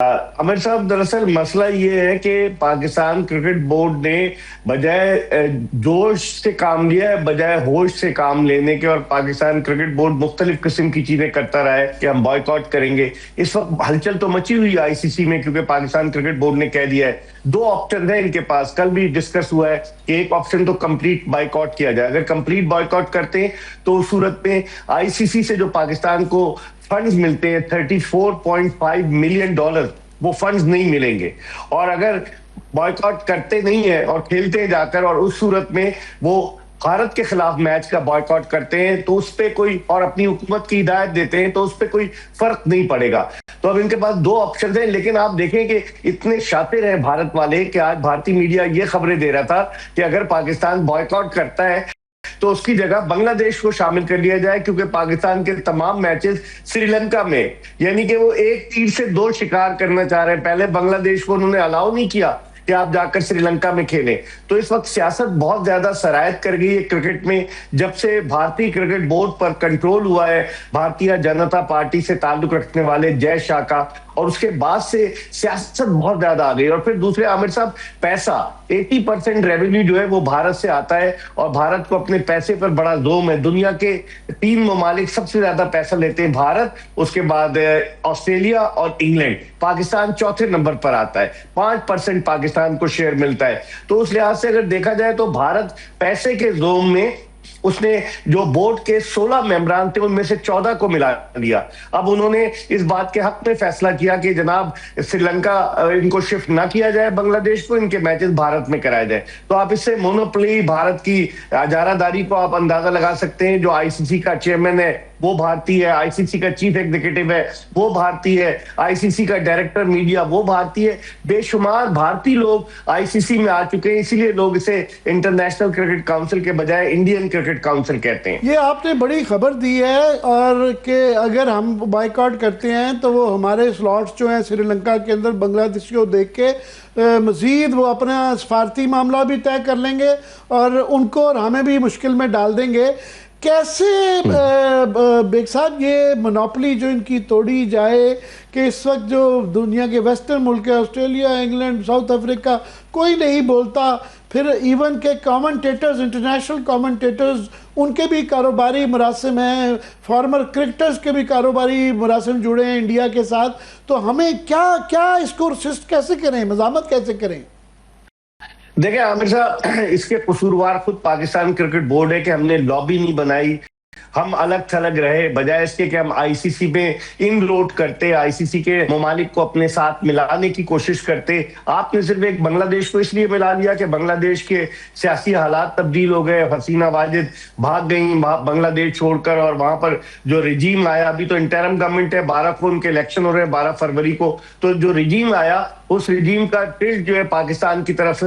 आमिर साहब, दरअसल मसला ये है कि पाकिस्तान क्रिकेट बोर्ड ने बजाय जोश से काम लिया है, बजाय होश से काम लेने के। और पाकिस्तान क्रिकेट बोर्ड मुख्तलिफ किस्म की चीजें करता रहा है कि हम बॉयकॉट करेंगे। इस वक्त हलचल तो मची हुई है आईसीसी में, क्योंकि पाकिस्तान क्रिकेट बोर्ड ने कह दिया है दो ऑप्शन है इनके पास। कल भी डिस्कस हुआ है कि एक ऑप्शन तो कंप्लीट बाइकआउट किया जाए। अगर कंप्लीट बाइकआउट करते हैं तो उस सूरत में आईसीसी से जो पाकिस्तान को फंड्स मिलते हैं, $34.5 मिलियन, वो फंड्स नहीं मिलेंगे। और अगर बॉयकॉट करते नहीं है और खेलते हैं जाकर, और उस सूरत में वो भारत के खिलाफ मैच का बॉयकॉट करते हैं तो उस पे कोई, और अपनी हुकूमत की हिदायत देते हैं तो उस पे कोई फर्क नहीं पड़ेगा। तो अब इनके पास दो ऑप्शन हैं। लेकिन आप देखें कि इतने शातिर हैं भारत वाले कि आज भारतीय मीडिया ये खबरें दे रहा था कि अगर पाकिस्तान बॉयकॉट करता है तो उसकी जगह बांग्लादेश को शामिल कर लिया जाए, क्योंकि पाकिस्तान के तमाम मैचेस श्रीलंका में, यानी कि वो एक तीर से दो शिकार करना चाह रहे हैं। पहले बांग्लादेश को उन्होंने अलाउ नहीं किया कि आप जाकर श्रीलंका में खेलें। तो इस वक्त सियासत बहुत ज्यादा सरायत कर गई है क्रिकेट में। जब से भारतीय क्रिकेट बोर्ड पर कंट्रोल हुआ है भारतीय जनता पार्टी से ताल्लुक रखने वाले जय शाह का, और उसके बाद से सियासत बहुत ज्यादा आ गई। और फिर दूसरे आमिर साहब, पैसा 80% रेवेन्यू जो है वो भारत से आता है, और भारत को अपने पैसे पर बड़ा जोम है। दुनिया के 3 ममालिक सबसे ज्यादा पैसा लेते हैं, भारत, उसके बाद ऑस्ट्रेलिया और इंग्लैंड। पाकिस्तान चौथे नंबर पर आता है, 5% पाकिस्तान को शेयर मिलता है। तो उस लिहाज से अगर देखा जाए तो भारत पैसे के जोम में, उसने जो बोर्ड के 16 मेंबरान थे उनमें से 14 को मिला दिया। अब उन्होंने इस बात के हक में फैसला किया कि जनाब श्रीलंका इनको शिफ्ट ना किया जाए बांग्लादेश को, इनके मैचेस भारत में कराए जाए। तो आप इससे मोनोपोली भारत की इजारादारी को आप अंदाजा लगा सकते हैं। जो आईसीसी का चेयरमैन है वो भारतीय है, आईसीसी का चीफ एग्जीक्यूटिव है वो भारतीय है, आईसीसी का डायरेक्टर मीडिया वो भारतीय है। बेशुमार भारतीय लोग आईसीसी में आ चुके हैं, इसीलिए लोग इसे इंटरनेशनल क्रिकेट काउंसिल के बजाय इंडियन क्रिकेट काउंसिल कहते हैं। ये आपने बड़ी खबर दी है, और कि अगर हम बाइकआउट करते हैं तो वो हमारे स्लॉट्स जो हैं श्रीलंका के अंदर बांग्लादेश को देख के मजीद वो अपना सफारती मामला भी तय कर लेंगे और उनको और हमें भी मुश्किल में डाल देंगे। कैसे बेग साहब ये मोनोपोली जो इनकी तोड़ी जाए कि इस वक्त जो दुनिया के वेस्टर्न मुल्क है, ऑस्ट्रेलिया, इंग्लैंड, साउथ अफ्रीका, कोई नहीं बोलता। फिर इवन के कमेंटेटर्स, इंटरनेशनल कमेंटेटर्स, उनके भी कारोबारी मरासिम हैं, फॉर्मर क्रिकेटर्स के भी कारोबारी मरासिम जुड़े हैं इंडिया के साथ। तो हमें क्या क्या इसको असिस्ट कैसे करें, मज़ामत कैसे करें? देखिए आमिर साहब, इसके कसूरवार खुद पाकिस्तान क्रिकेट बोर्ड है कि हमने लॉबी नहीं बनाई, हम अलग थलग रहे। बजाय इसके कि हम आईसीसी में इनरोड करते, आईसीसी के ममालिक को अपने साथ मिलाने की कोशिश करते। आपने सिर्फ एक बांग्लादेश को इसलिए मिला लिया कि बांग्लादेश के सियासी हालात तब्दील हो गए, हसीना वाजिद भाग गई बांग्लादेश छोड़कर, और वहां पर जो रिजीम आया, अभी तो इंटरम गवर्नमेंट है, 12 को उनके इलेक्शन हो रहे हैं, 12 फरवरी को। तो जो रिजीम आया उस रिजीम का टिल्ट जो है पाकिस्तान की तरफ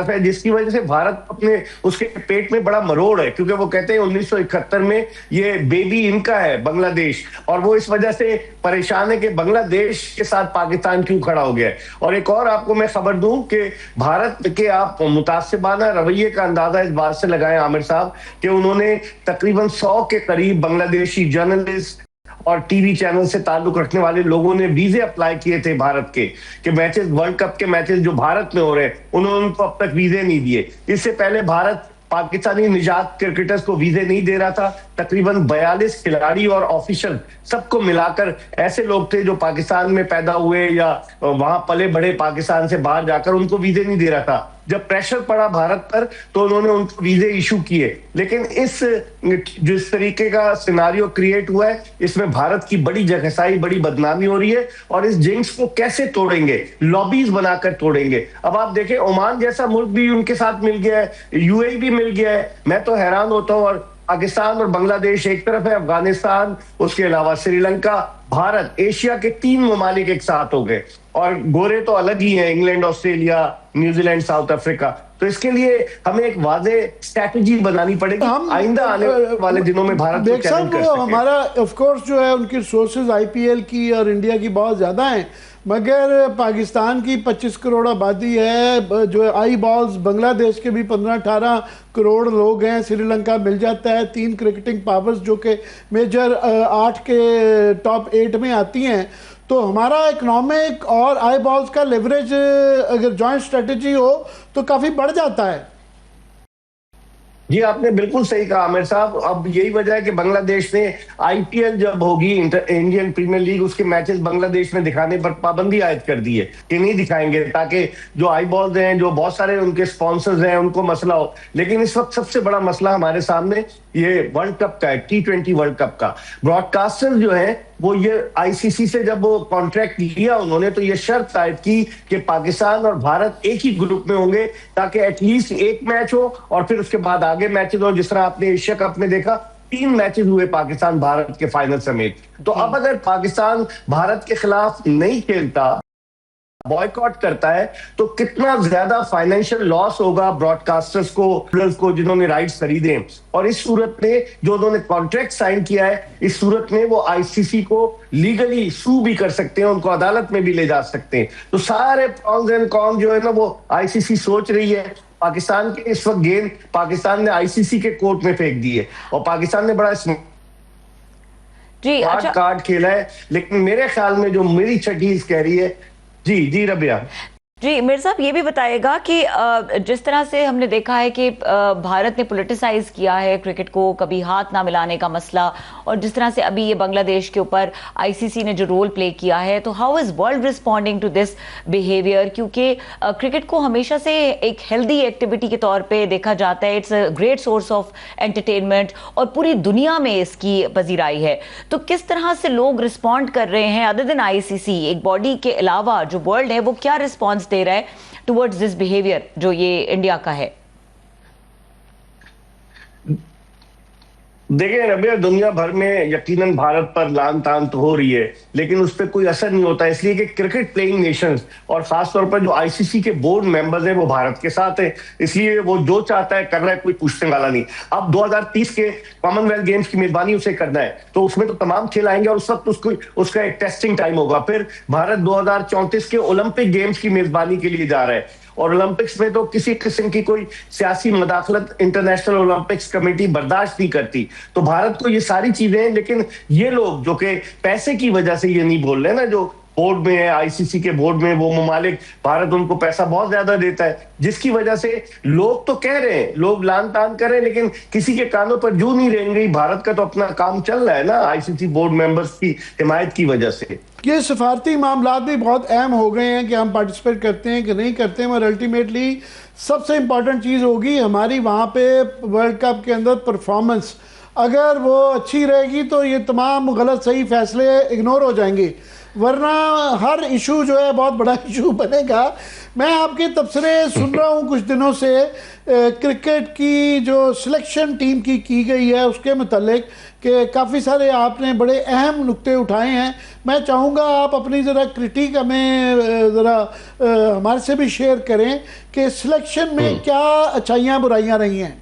है, जिसकी वजह से भारत अपने उसके पेट में बड़ा मरोड़ है, क्योंकि वो कहते हैं 1971 में ये बेबी इनका है बांग्लादेश, और वो इस वजह से परेशान है कि बांग्लादेश के साथ पाकिस्तान क्यों खड़ा हो गया है। और एक और आपको मैं खबर दूं कि भारत के आप मुतासिबाना रवैये का अंदाजा इस बात से लगाएं आमिर साहब कि उन्होंने तकरीबन 100 के करीब बांग्लादेशी जर्नलिस्ट और टीवी चैनल से ताल्लुक रखने वाले लोगों ने वीजे अप्लाई किए थे भारत के, कि मैचेस, वर्ल्ड कप के मैचेस जो भारत में हो रहे हैं, उन्होंने उनको अब तक वीजे नहीं दिए। इससे पहले भारत पाकिस्तानी निजात क्रिकेटर्स को वीजे नहीं दे रहा था। तकरीबन 42 खिलाड़ी और ऑफिशियल सबको मिलाकर ऐसे लोग थे जो पाकिस्तान में पैदा हुए या वहां पले बड़े, पाकिस्तान से बाहर जाकर, उनको वीजे नहीं दे रहा था। जब प्रेशर पड़ा भारत पर तो उन्होंने उनको वीजे इशू किए। लेकिन जिस तरीके का सिनारियो क्रिएट हुआ है, इसमें भारत की बड़ी जगहसाई, बड़ी बदनामी हो रही है। और इस जिंक्स को कैसे तोड़ेंगे? लॉबीज बनाकर तोड़ेंगे। अब आप देखें, ओमान जैसा मुल्क भी उनके साथ मिल गया है, यूएई भी मिल गया है। मैं तो हैरान होता हूं। और पाकिस्तान और बांग्लादेश एक तरफ है, अफगानिस्तान, उसके अलावा श्रीलंका, भारत, एशिया के 3 ममालिक एक साथ हो गए। और गोरे तो अलग ही हैं, England, Australia, New Zealand, south Africa. तो इसके लिए हमें एक वाज़े स्ट्रैटेजी बनानी पड़ेगी आइंदा आने वाले दिनों में भारत को चैलेंज कर सके। हमारा ऑफ कोर्स जो है उनकी रिसोर्सेज आईपीएल की और इंडिया की बहुत ज़्यादा हैं, मगर पाकिस्तान की 25 करोड़ आबादी है, जो आई बॉल्स बांग्लादेश के भी 15-18 करोड़ लोग हैं, श्रीलंका मिल जाता है, 3 क्रिकेटिंग पावर्स जो कि मेजर 8 के टॉप 8 में आती हैं। तो हमारा इकोनॉमिक और आई बॉल्स का लेवरेज अगर जॉइंट स्ट्रेटजी हो तो काफ़ी बढ़ जाता है। जी, आपने बिल्कुल सही कहा आमिर साहब। अब यही वजह है कि बांग्लादेश ने आईपीएल जब होगी, इंडियन प्रीमियर लीग, उसके मैचेस बांग्लादेश में दिखाने पर पाबंदी आयद कर दी है कि नहीं दिखाएंगे, ताकि जो आई बॉल्स हैं, जो बहुत सारे उनके स्पॉन्सर्स हैं, उनको मसला हो। लेकिन इस वक्त सबसे बड़ा मसला हमारे सामने ये वर्ल्ड कप का है, T20 वर्ल्ड कप का। ब्रॉडकास्टर जो है वो ये आईसीसी से जब वो कॉन्ट्रैक्ट लिया उन्होंने, तो ये शर्त आयद की कि पाकिस्तान और भारत एक ही ग्रुप में होंगे, ताकि एटलीस्ट एक मैच हो और फिर उसके बाद आगे मैचेस हो। जिस तरह आपने एशिया कप में देखा, 3 मैचेस हुए पाकिस्तान भारत के फाइनल समेत। तो अब अगर पाकिस्तान भारत के खिलाफ नहीं खेलता, बॉयकॉट करता है, तो कितना ज्यादा फाइनेंशियल लॉस होगा ब्रॉडकास्टर्स को जिन्होंने राइट्स खरीदे। और इस सूरत में जो उन्होंने कॉन्ट्रैक्ट साइन किया है, इस सूरत में वो आईसीसी को लीगली सू भी कर सकते हैं, उनको अदालत में भी ले जा सकते हैं। तो सारे प्रॉन्स एंड कॉन्स जो है ना, वो आईसीसी सोच रही है। पाकिस्तान के इस वक्त गेंद पाकिस्तान ने आईसीसी के कोर्ट में फेंक दी है और पाकिस्तान ने बड़ा जी अच्छा कार्ड खेला है। लेकिन मेरे ख्याल में जो मेरी छठीस कह रही है, जी रबिया जी, मीर साहब ये भी बताइएगा कि जिस तरह से हमने देखा है कि भारत ने पॉलिटिसाइज किया है क्रिकेट को, कभी हाथ ना मिलाने का मसला, और जिस तरह से अभी ये बांग्लादेश के ऊपर आईसीसी ने जो रोल प्ले किया है, तो how is world responding to this behaviour? क्योंकि क्रिकेट को हमेशा से एक हेल्दी एक्टिविटी के तौर पे देखा जाता है, it's a great source of entertainment और पूरी दुनिया में इसकी पजीराई है। तो किस तरह से लोग रिस्पॉन्ड कर रहे हैं, अदर देन आईसीसी, एक बॉडी के अलावा जो वर्ल्ड है वो क्या रिस्पॉन्स दे रहा है टुवर्ड्स दिस बिहेवियर जो ये इंडिया का है? देखिए रबिया, दुनिया भर में यकीनन भारत पर लान तान तो हो रही है, लेकिन उस पर कोई असर नहीं होता, इसलिए कि क्रिकेट प्लेइंग नेशंस और खासतौर पर जो आईसीसी के बोर्ड मेंबर्स हैं वो भारत के साथ है, इसलिए वो जो चाहता है कर रहा है, कोई पूछने वाला नहीं। अब 2030 के कॉमनवेल्थ गेम्स की मेजबानी उसे करना है, तो उसमें तो तमाम खेल आएंगे और उस वक्त उसका एक टेस्टिंग टाइम होगा। फिर भारत 2034 के ओलंपिक गेम्स की मेजबानी के लिए जा रहा है, और ओलंपिक्स में तो किसी किस्म की कोई सियासी मदाखलत इंटरनेशनल ओलंपिक्स कमेटी बर्दाश्त नहीं करती। तो भारत को ये सारी चीजें हैं, लेकिन ये लोग जो कि पैसे की वजह से ये नहीं बोल रहे ना, जो बोर्ड में है, आईसीसी के बोर्ड में वो ममालिक, भारत उनको पैसा बहुत ज्यादा देता है, जिसकी वजह से लोग तो कह रहे हैं, लोग लान तान कर रहे हैं, लेकिन किसी के कानों पर जू नहीं रेंग रही। भारत का तो अपना काम चल रहा है ना आईसीसी बोर्ड मेंबर्स की हिमायत की वजह से। ये सफारती मामला भी बहुत अहम हो गए हैं कि हम पार्टिसिपेट करते हैं कि नहीं करते हैं, और अल्टीमेटली सबसे इम्पॉर्टेंट चीज़ होगी हमारी वहाँ पे वर्ल्ड कप के अंदर परफॉर्मेंस। अगर वो अच्छी रहेगी तो ये तमाम गलत सही फैसले इग्नोर हो जाएंगे, वरना हर इशू जो है बहुत बड़ा इशू बनेगा। मैं आपके तबसरे सुन रहा हूँ कुछ दिनों से क्रिकेट की जो सिलेक्शन टीम की गई है उसके मुतालिक कि काफ़ी सारे आपने बड़े अहम नुक्ते उठाए हैं। मैं चाहूँगा आप अपनी ज़रा क्रिटिक हमें ज़रा हमारे से भी शेयर करें कि सिलेक्शन में क्या अच्छाइयाँ बुराइयाँ रही हैं।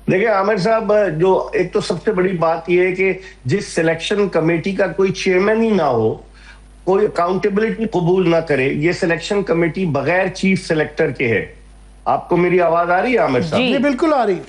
देखिए आमिर साहब, जो एक तो सबसे बड़ी बात यह है कि जिस सिलेक्शन कमेटी का कोई चेयरमैन ही ना हो, कोई अकाउंटेबिलिटी कबूल ना करे, ये सिलेक्शन कमेटी बगैर चीफ सिलेक्टर के है। आपको मेरी आवाज आ रही है आमिर साहब? जी बिल्कुल आ रही।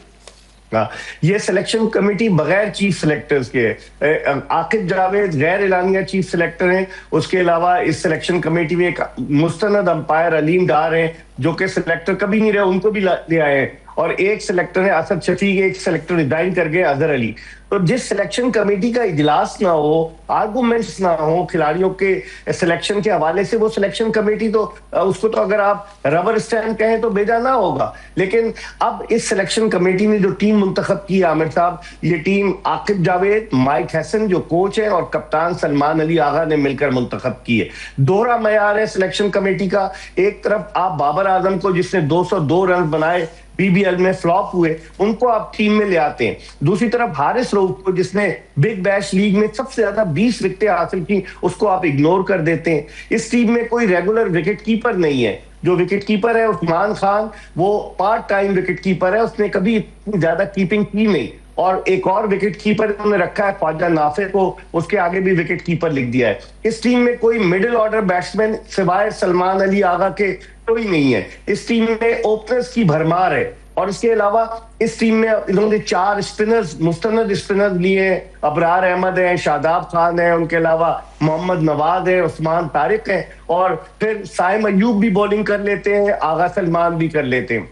हाँ, ये सिलेक्शन कमेटी बगैर चीफ सिलेक्टर्स के है। आकिब जावेद गैर एलानिया चीफ सिलेक्टर हैं। उसके अलावा इस सिलेक्शन कमेटी में एक मुस्तनद अंपायर अलीम डार हैं, जो कि सिलेक्टर कभी नहीं रहे, उनको भी ले आए हैं। और एक सिलेक्टर है असद शफीक, एक सिलेक्टर रिजाइन कर गए अजहर अली। तो जिस सिलेक्शन कमेटी का इजलास ना हो, आर्गूमेंट्स ना हो खिलाड़ियों के सिलेक्शन के हवाले से, वो सिलेक्शन कमेटी तो उसको तो अगर आप रबर स्टैम्प कहें तो भेजा ना होगा। लेकिन अब इस सिलेक्शन कमेटी ने जो टीम मुंतखब की आमिर साहब, ये टीम आकिब जावेद, माइक हसन जो कोच है और कप्तान सलमान अली आगा ने मिलकर मुंतखब की है। दोहरा मयार है सिलेक्शन कमेटी का। एक तरफ आप बाबर आजम को, जिसने 202 रन बनाए, बीबीएल में फ्लॉप हुए, उनको आप टीम में ले आते हैं। दूसरी तरफ हारिस रऊफ को, जिसने बिग बैश लीग में सबसे ज्यादा 20 विकेटें हासिल की, उसको आप इग्नोर कर देते हैं। इस टीम में कोई रेगुलर विकेट कीपर नहीं है। जो विकेट कीपर है उस्मान खान, वो पार्ट टाइम विकेट कीपर है, उसने कभी इतनी ज्यादा कीपिंग की नहीं। और एक और विकेट कीपर उन्होंने रखा है ख्वाजा नाफे को, उसके आगे भी विकेट कीपर लिख दिया है। इस टीम में कोई मिडिल ऑर्डर बैट्समैन सिवाय सलमान अली आगा के कोई नहीं है। इस टीम में ओपनर्स की भरमार है। और इसके अलावा इस टीम में इन्होंने 4 स्पिनर्स, मुस्तनद स्पिनर्स लिए हैं। अबरार अहमद हैं, शादाब खान है, उनके अलावा मोहम्मद नवाज है, उस्मान तारिक है, और फिर साइम अयूब भी बॉलिंग कर लेते हैं, आगा सलमान भी कर लेते हैं।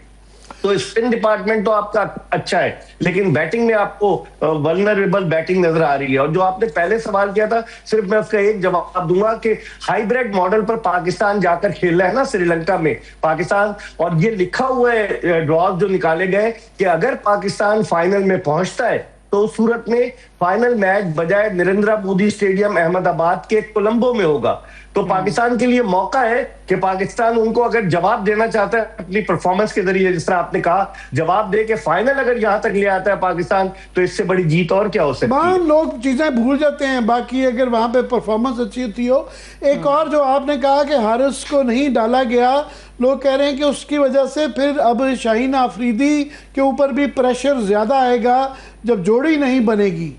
तो स्पिन डिपार्टमेंट तो आपका अच्छा है, लेकिन बैटिंग में आपको वल्नरेबल बैटिंग नजर आ रही है। और जो आपने पहले सवाल किया था, सिर्फ मैं उसका एक जवाब दूंगा कि हाइब्रिड मॉडल पर पाकिस्तान जाकर खेल रहा है ना श्रीलंका में पाकिस्तान, और ये लिखा हुआ है ड्रॉज जो निकाले गए कि अगर पाकिस्तान फाइनल में पहुंचता है तो उस सूरत में फाइनल मैच बजाय नरेंद्र मोदी स्टेडियम अहमदाबाद के कोलंबो में होगा। तो पाकिस्तान के लिए मौका है कि पाकिस्तान उनको अगर जवाब देना चाहता है अपनी परफॉर्मेंस के जरिए, जिस तरह आपने कहा, जवाब दे के फाइनल अगर यहां तक ले आता है पाकिस्तान, तो इससे बड़ी जीत और क्या हो सकती है। लोग चीजें भूल जाते हैं, बाकी अगर वहां पे परफॉर्मेंस अच्छी होती हो। एक और जो आपने कहा कि हारिस को नहीं डाला गया, लोग कह रहे हैं कि उसकी वजह से फिर अब शाहीन आफरीदी के ऊपर भी प्रेशर ज्यादा आएगा जब जोड़ी नहीं बनेगी।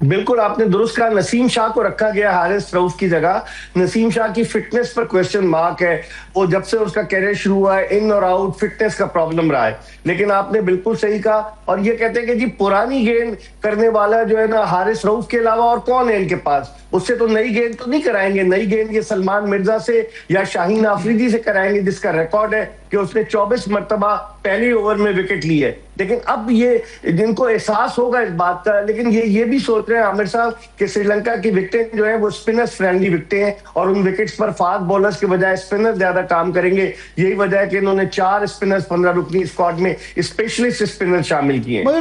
बिल्कुल आपने दुरुस्त कहा, नसीम शाह को रखा गया हारिस रऊफ की जगह। नसीम शाह की फिटनेस पर क्वेश्चन मार्क है, वो जब से उसका कैरियर शुरू हुआ है इन और आउट फिटनेस का प्रॉब्लम रहा है। लेकिन आपने बिल्कुल सही कहा, और ये कहते हैं कि जी पुरानी गेंद करने वाला जो है ना हारिस रऊफ के अलावा और कौन है इनके पास, उससे तो नई गेंद तो नहीं कराएंगे। नई गेंद ये सलमान मिर्जा से या शाहीन आफरीदी से कराएंगे, जिसका रिकॉर्ड है कि उसने 24 मरतबा पहले ओवर में विकेट ली है। लेकिन अब ये जिनको एहसास होगा इस बात का, लेकिन ये भी सोच रहे हैं आमिर साहब कि श्रीलंका की विकेटें जो है वो स्पिनर्स फ्रेंडली विकेटें हैं, और उन विकेट्स पर फास्ट बॉलर्स के बजाय स्पिनर ज्यादा काम करेंगे। यही वजह है कि इन्होंने 4 स्पिनर्स 15 रुकनी स्क्वाड में स्पेशलिस्ट स्पिनर शामिल किए हैं।